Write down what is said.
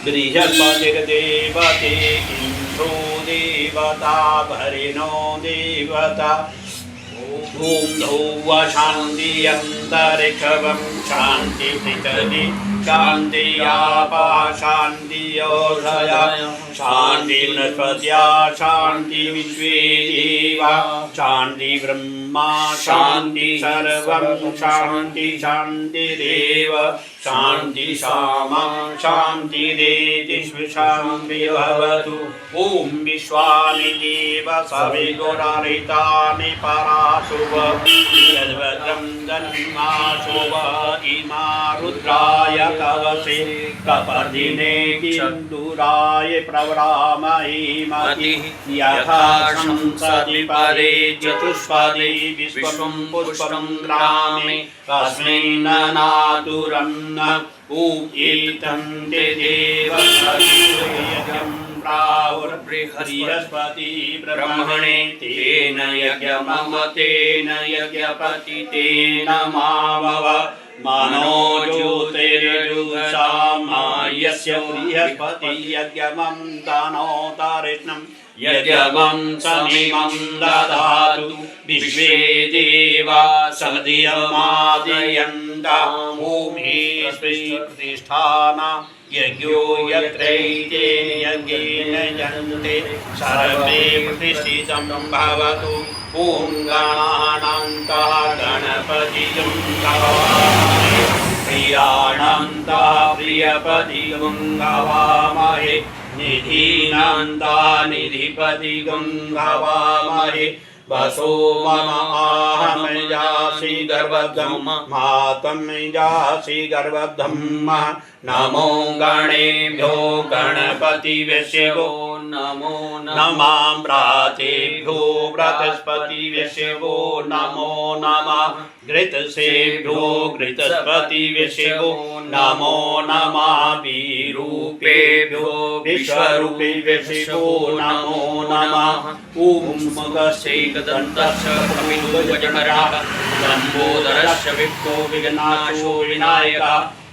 बृहस्पतिर्देवते इन्द्रो देवता भरिणो देवता ॐ धौव शान्ति अन्तरिक्षं शान्ति पृथिवी शान्ति आपा शान्ति ओषधय शान्ति वनस्पत्या शान्ति विश्वे देवा शान्ति ब्रह्मा शान्ति सर्वं शान्ति शान्तिरेव शान्ति सामा शान्तिरेति शान्ति भवतु। ॐ विश्वानि देव सविगुणारितानि पराशुभ यद्भद्रं दन्माशुभ इमा रुद्राय कवचे कपर्दिने किन्दुराय प्रवरामहीमहि यथा शंसति परे चतुष्पदे विश्वं पुष्पं ग्रामे तस्मिन् नातुरन्न ॐ एतं देवयज्ञं बृहस्पति ब्रह्मणे तेन यज्ञममतेन यज्ञपतितेन मावव मनो ज्योतिर्जुषामायस्य बृहस्पति यज्ञमं तनोतरिष्णं यज्ञमं समिमं ददातु विश्वे देवा सदियमादयन्ता ॐ हि प्रतिष्ठाना यज्ञो यत्रैतेन यज्ञेन यन्ते सर्वे प्रतिष्ठितं भवतु। ॐ गणानान्तः गणपतिं गवामहे प्रियाणान्तः प्रियपतिं गवामहे निधीनान्तः निधिपतिं गवामहे वसो मम आहं यासि गर्भधं मातं यासि गर्भधं नमो गणेभ्यो गणपतिवेश्यो नमो नमां व्रातेभ्यो व्रतस्पतिवेश्यो नमो नमः घृतसेभ्यो घृतस्पतिवेश्यो नमो नमः विरूपेभ्यो विश्वरूपेभ्यो नमो नमः। ॐ मगशैकदन्तस्य प्रमिदुर्वजनराः लम्बोदरस्य विघ्नो विघ्नाशो विनायकः